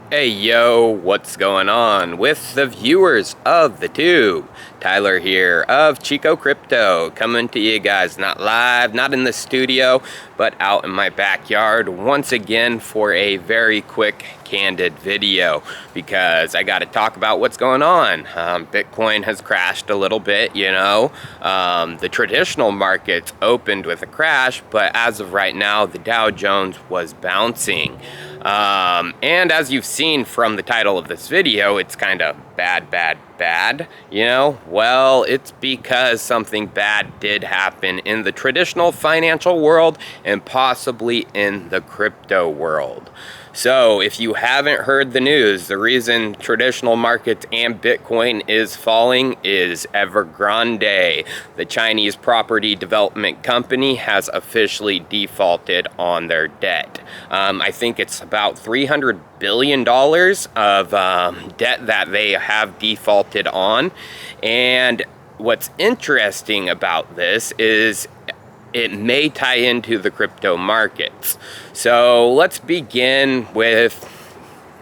Hey yo, what's going on with the viewers of the tube? Tyler here of Chico Crypto, coming to you guys not live, not in the studio, but out in my backyard once again for a very quick candid video because I got to talk about what's going on. Bitcoin has crashed a little bit, the traditional markets opened with a crash, but as of right now the Dow Jones was bouncing. And as you've seen from the title of this video, it's kind of bad. Well, it's because something bad did happen in the traditional financial world and possibly in the crypto world. So if you haven't heard the news, the reason traditional markets and Bitcoin is falling is Evergrande. The Chinese property development company has officially defaulted on their debt. I think it's about $300 billion of debt that they have defaulted on. And what's interesting about this is it may tie into the crypto markets. So let's begin with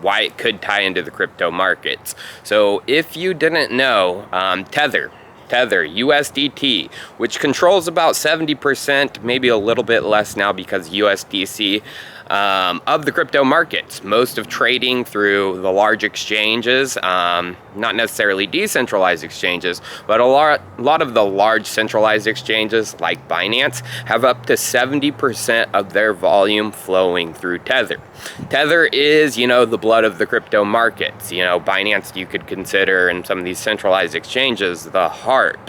why it could tie into the crypto markets. So if you didn't know, Tether USDT, which controls about 70%, maybe a little bit less now because USDC, of the crypto markets. Most of trading through the large exchanges, not necessarily decentralized exchanges, but a lot of the large centralized exchanges like Binance have up to 70% of their volume flowing through Tether. Tether is, the blood of the crypto markets. Binance you could consider, and some of these centralized exchanges, the heart.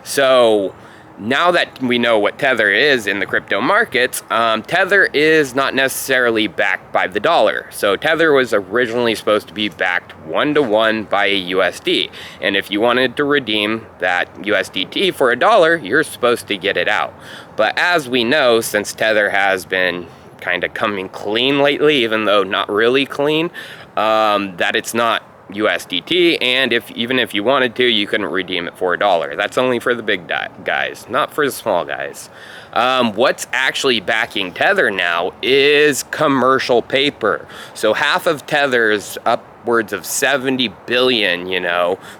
So now that we know what Tether is in the crypto markets, Tether is not necessarily backed by the dollar. So Tether was originally supposed to be backed 1-to-1 by a USD. And if you wanted to redeem that USDT for $1, you're supposed to get it out. But as we know, since Tether has been kind of coming clean lately, even though not really clean, that it's not USDT, and even if you wanted to, you couldn't redeem it for $1. That's only for the big guys, not for the small guys. What's actually backing Tether now is commercial paper. So half of Tether's upwards of 70 billion,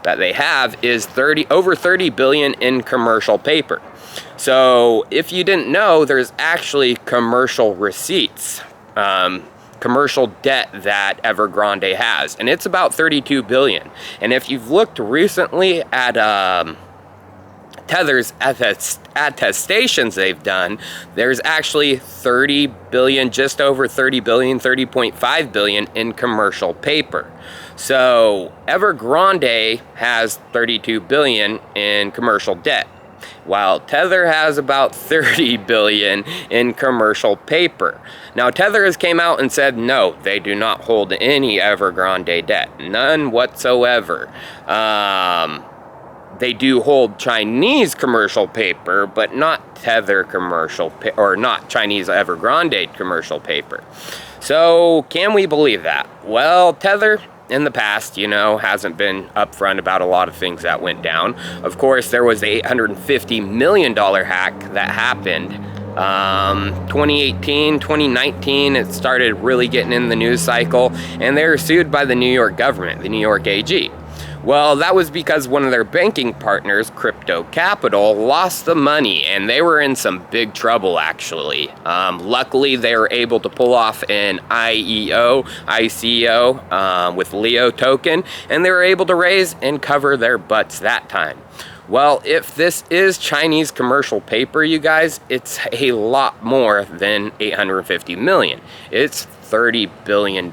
that they have is over 30 billion in commercial paper. So if you didn't know, there's actually commercial receipts, commercial debt that Evergrande has, and it's about 32 billion. And if you've looked recently at Tether's attestations they've done, there's actually 30 billion, just over 30 billion, 30.5 billion in commercial paper. So Evergrande has 32 billion in commercial debt, while Tether has about 30 billion in commercial paper. Now, Tether has came out and said no, they do not hold any Evergrande debt, none whatsoever. They do hold Chinese commercial paper, but not Tether commercial or not Chinese Evergrande commercial paper. So, can we believe that? Well, Tether in the past, hasn't been upfront about a lot of things that went down. Of course, there was the $850 million hack that happened 2018, 2019, it started really getting in the news cycle, and they were sued by the New York government, the New York AG. Well, that was because one of their banking partners, Crypto Capital, lost the money, and they were in some big trouble, actually. Luckily, they were able to pull off an ICO with Leo token, and they were able to raise and cover their butts that time. Well, if this is Chinese commercial paper, you guys, it's a lot more than 850 million. It's $30 billion.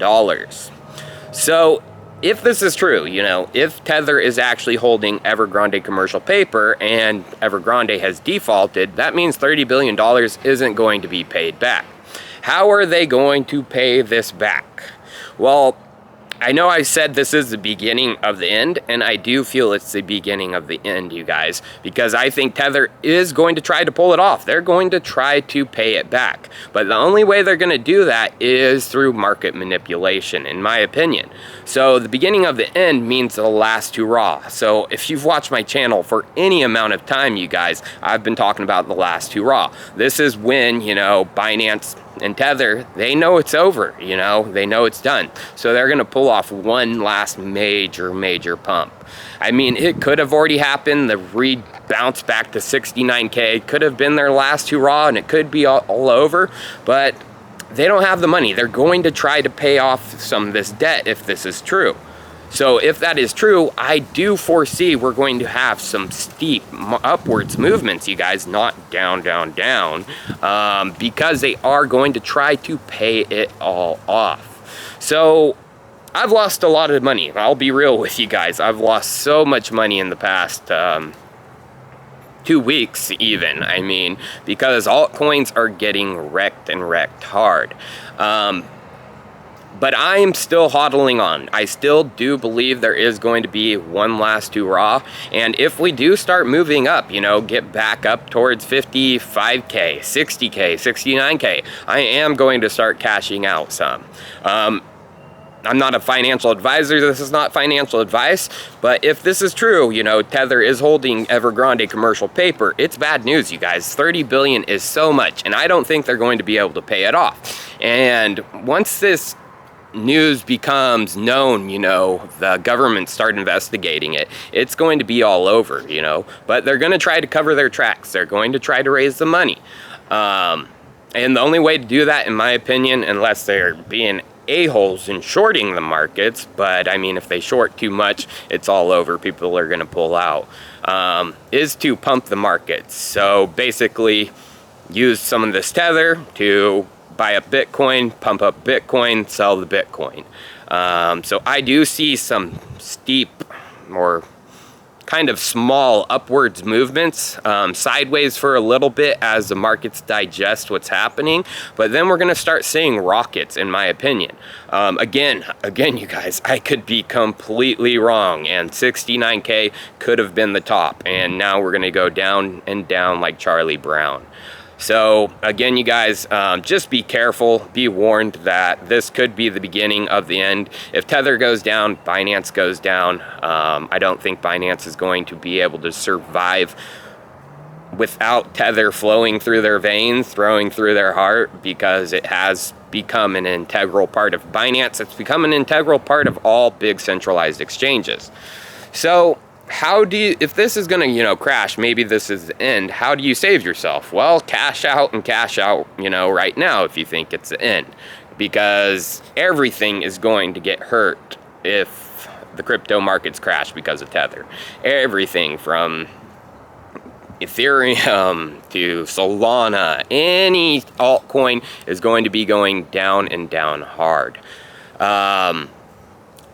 So if this is true, if Tether is actually holding Evergrande commercial paper and Evergrande has defaulted, that means $30 billion isn't going to be paid back. How are they going to pay this back? Well, I know I said this is the beginning of the end, and I do feel it's the beginning of the end, you guys, because I think Tether is going to try to pull it off. They're going to try to pay it back, but the only way they're going to do that is through market manipulation, in my opinion. So the beginning of the end means the last hurrah. So if you've watched my channel for any amount of time, you guys, I've been talking about the last hurrah. This is when, Binance and Tether, they know it's over, you know, they know it's done. So they're going to pull off one last major pump. I mean, it could have already happened. The bounce back to 69K could have been their last hurrah, and it could be all over, but they don't have the money. They're going to try to pay off some of this debt if this is true. So if that is true, I do foresee we're going to have some steep upwards movements, you guys, not down, because they are going to try to pay it all off. So I've lost a lot of money. I'll be real with you guys. I've lost so much money in the past 2 weeks even, I mean, because altcoins are getting wrecked hard. But I am still hodling on. I still do believe there is going to be one last hurrah. And if we do start moving up, you know, get back up towards 55K, 60K, 69K, I am going to start cashing out some. I'm not a financial advisor. This is not financial advice. But if this is true, you know, Tether is holding Evergrande commercial paper. It's bad news, you guys. 30 billion is so much. And I don't think they're going to be able to pay it off. And once this news becomes known, you know, the government start investigating it, it's going to be all over, you know. But they're going to try to cover their tracks. They're going to try to raise the money. And the only way to do that, in my opinion, unless they're being a-holes and shorting the markets, but I mean, if they short too much, it's all over. People are going to pull out, is to pump the markets. So basically, use some of this Tether to buy up Bitcoin, pump up Bitcoin, sell the Bitcoin. So I do see some steep or kind of small upwards movements, sideways for a little bit as the markets digest what's happening, but then we're going to start seeing rockets, in my opinion. Again, you guys, I could be completely wrong, and 69K could have been the top, and now we're going to go down and down like Charlie Brown. So again, you guys, just be careful, be warned that this could be the beginning of the end. If Tether goes down, Binance goes down. I don't think Binance is going to be able to survive without Tether flowing through their veins, throwing through their heart, because it has become an integral part of Binance. It's become an integral part of all big centralized exchanges. So how do you, if this is going to, you know, crash, maybe this is the end, how do you save yourself? Well, cash out, you know, right now if you think it's the end, because everything is going to get hurt if the crypto markets crash because of Tether. Everything from Ethereum to Solana, any altcoin is going to be going down and down hard.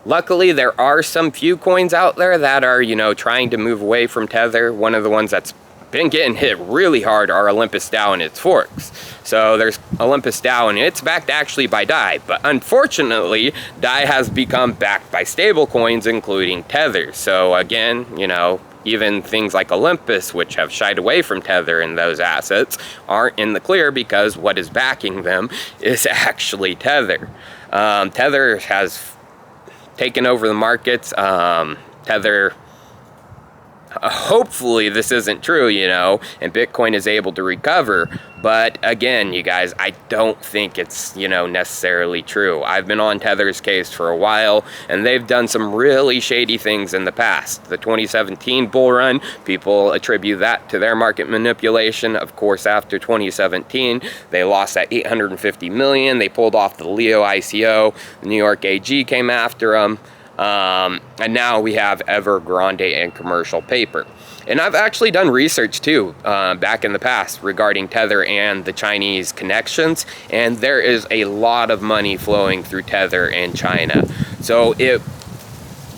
Luckily, there are some few coins out there that are, you know, trying to move away from Tether. One of the ones that's been getting hit really hard are Olympus DAO and its forks. So there's Olympus DAO, and it's backed actually by DAI. But unfortunately, DAI has become backed by stable coins, including Tether. So again, you know, even things like Olympus, which have shied away from Tether and those assets, aren't in the clear because what is backing them is actually Tether. Tether has taken over the markets. Tether, hopefully this isn't true, you know, and Bitcoin is able to recover. But again, you guys, I don't think it's, you know, necessarily true. I've been on Tether's case for a while, and they've done some really shady things in the past. The 2017 bull run, people attribute that to their market manipulation. Of course, after 2017, they lost that 850 million. They pulled off the Leo ICO. The New York AG came after them. And now we have Evergrande and commercial paper. And I've actually done research too, back in the past regarding Tether and the Chinese connections. And there is a lot of money flowing through Tether and China. So it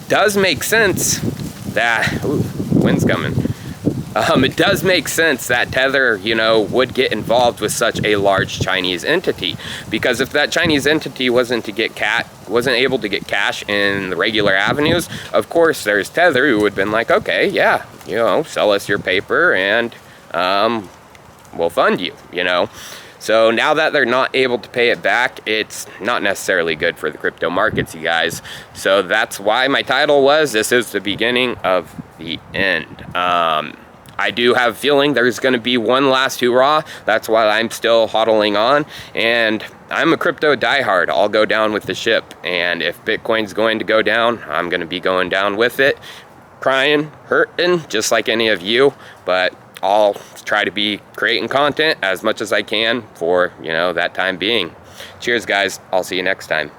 does make sense that, ooh, wind's coming. It does make sense that Tether, you know, would get involved with such a large Chinese entity, because if that Chinese entity wasn't able to get cash in the regular avenues, of course there's Tether who would have been like, okay, yeah, you know, sell us your paper and we'll fund you, you know. So now that they're not able to pay it back, it's not necessarily good for the crypto markets, you guys. So that's why my title was, this is the beginning of the end. I do have a feeling there's going to be one last hurrah. That's why I'm still hodling on, and I'm a crypto diehard. I'll go down with the ship, and if Bitcoin's going to go down, I'm going to be going down with it, crying, hurting, just like any of you, but I'll try to be creating content as much as I can for, that time being. Cheers, guys. I'll see you next time.